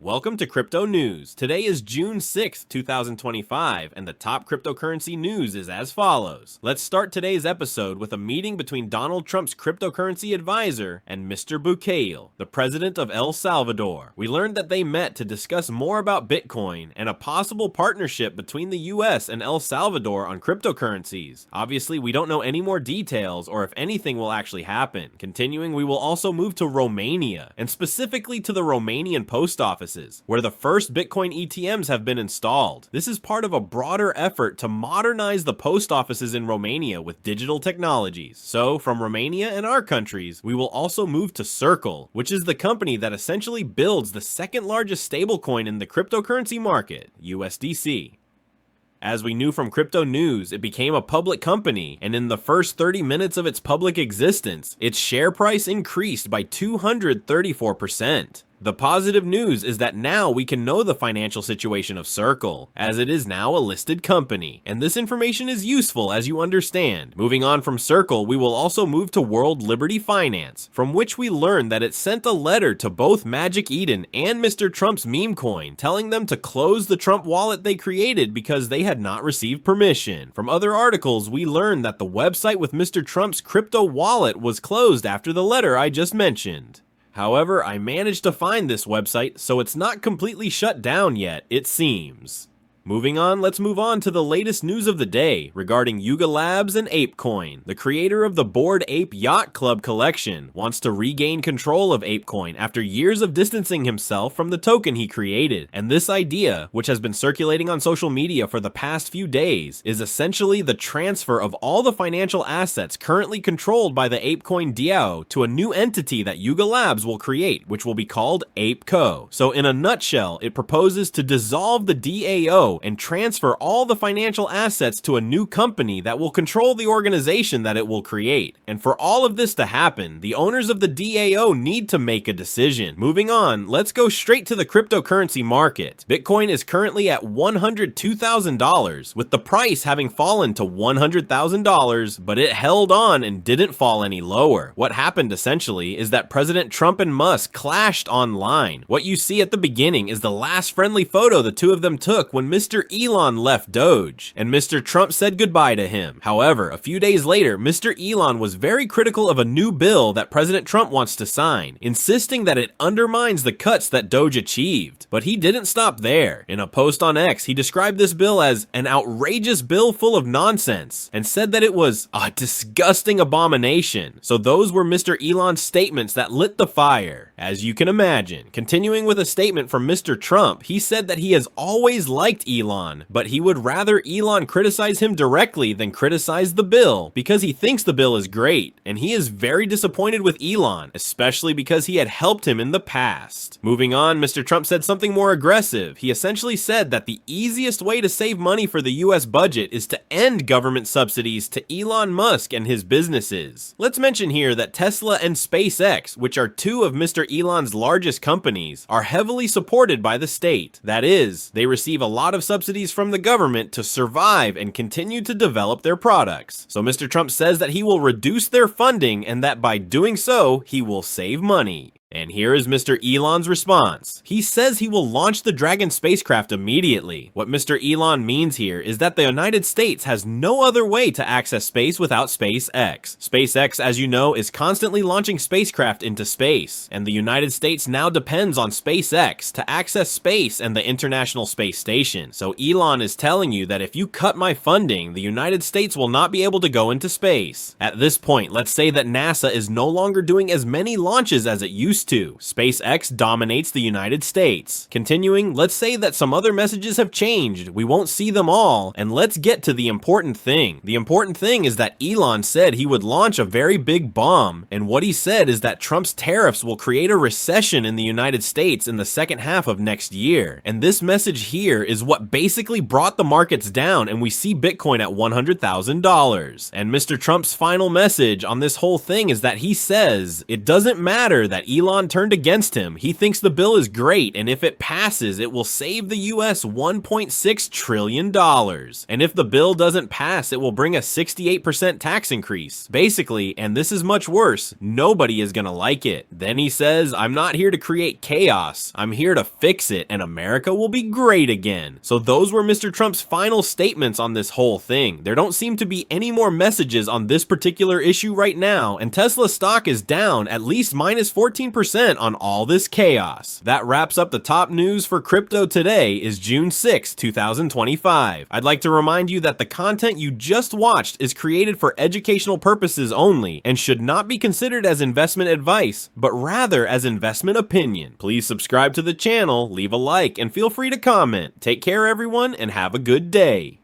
Welcome to Crypto News. Today is June 6th, 2025, and the top cryptocurrency news is as follows. Let's start today's episode with a meeting between Donald Trump's cryptocurrency advisor and Mr. Bukele, the president of El Salvador. We learned that they met to discuss more about Bitcoin and a possible partnership between the US and El Salvador on cryptocurrencies. Obviously, we don't know any more details or if anything will actually happen. Continuing, we will also move to Romania, and specifically to the Romanian Post Office, where the first Bitcoin ATMs have been installed. This is part of a broader effort to modernize the post offices in Romania with digital technologies. So, from Romania and our countries, we will also move to Circle, which is the company that essentially builds the second largest stablecoin in the cryptocurrency market, USDC. As we knew from Crypto News, it became a public company, and in the first 30 minutes of its public existence, its share price increased by 234%. The positive news is that now we can know the financial situation of Circle, as it is now a listed company, and this information is useful as you understand. Moving on from Circle, we will also move to World Liberty Finance, from which we learned that it sent a letter to both Magic Eden and Mr. Trump's meme coin, telling them to close the Trump wallet they created because they had not received permission. From other articles, we learned that the website with Mr. Trump's crypto wallet was closed after the letter I just mentioned. However, I managed to find this website, so it's not completely shut down yet, it seems. Moving on, let's move on to the latest news of the day regarding Yuga Labs and ApeCoin. The creator of the Bored Ape Yacht Club collection wants to regain control of ApeCoin after years of distancing himself from the token he created. And this idea, which has been circulating on social media for the past few days, is essentially the transfer of all the financial assets currently controlled by the ApeCoin DAO to a new entity that Yuga Labs will create, which will be called ApeCo. So in a nutshell, it proposes to dissolve the DAO and transfer all the financial assets to a new company that will control the organization that it will create. And for all of this to happen, the owners of the DAO need to make a decision. Moving on, let's go straight to the cryptocurrency market. Bitcoin is currently at $102,000, with the price having fallen to $100,000, but it held on and didn't fall any lower. What happened essentially is that President Trump and Musk clashed online. What you see at the beginning is the last friendly photo the two of them took when Mr. Elon left Doge, and Mr. Trump said goodbye to him. However, a few days later, Mr. Elon was very critical of a new bill that President Trump wants to sign, insisting that it undermines the cuts that Doge achieved. But he didn't stop there. In a post on X, he described this bill as an outrageous bill full of nonsense, and said that it was a disgusting abomination. So those were Mr. Elon's statements that lit the fire, as you can imagine. Continuing with a statement from Mr. Trump, he said that he has always liked Elon, but he would rather Elon criticize him directly than criticize the bill because he thinks the bill is great, and he is very disappointed with Elon, especially because he had helped him in the past. Moving on, Mr. Trump said something more aggressive. He essentially said that the easiest way to save money for the US budget is to end government subsidies to Elon Musk and his businesses. Let's mention here that Tesla and SpaceX, which are two of Mr. Elon's largest companies, are heavily supported by the state. That is, they receive a lot of subsidies from the government to survive and continue to develop their products. So Mr. Trump says that he will reduce their funding and that by doing so, he will save money. And here is Mr. Elon's response. He says he will launch the Dragon spacecraft immediately. What Mr. Elon means here is that the United States has no other way to access space without SpaceX. SpaceX, as you know, is constantly launching spacecraft into space, and the United States now depends on SpaceX to access space and the International Space Station. So Elon is telling you that if you cut my funding, the United States will not be able to go into space. At this point, let's say that NASA is no longer doing as many launches as it used to. SpaceX dominates the United States. Continuing, let's say that some other messages have changed. We won't see them all, and let's get to the important thing. The important thing is that Elon said he would launch a very big bomb, and what he said is that Trump's tariffs will create a recession in the United States in the second half of next year. And this message here is what basically brought the markets down, and we see Bitcoin at $100,000. And Mr. Trump's final message on this whole thing is that he says it doesn't matter that Elon Elon turned against him. He thinks the bill is great, and if it passes, it will save the US $1.6 trillion. And if the bill doesn't pass, it will bring a 68% tax increase. Basically, and this is much worse, nobody is gonna like it. Then he says, I'm not here to create chaos. I'm here to fix it, and America will be great again. So those were Mr. Trump's final statements on this whole thing. There don't seem to be any more messages on this particular issue right now, and Tesla stock is down at least minus 14% on all this chaos. That wraps up the top news for crypto today is June 6, 2025. I'd like to remind you that the content you just watched is created for educational purposes only and should not be considered as investment advice, but rather as investment opinion. Please subscribe to the channel, leave a like, and feel free to comment. Take care everyone and have a good day.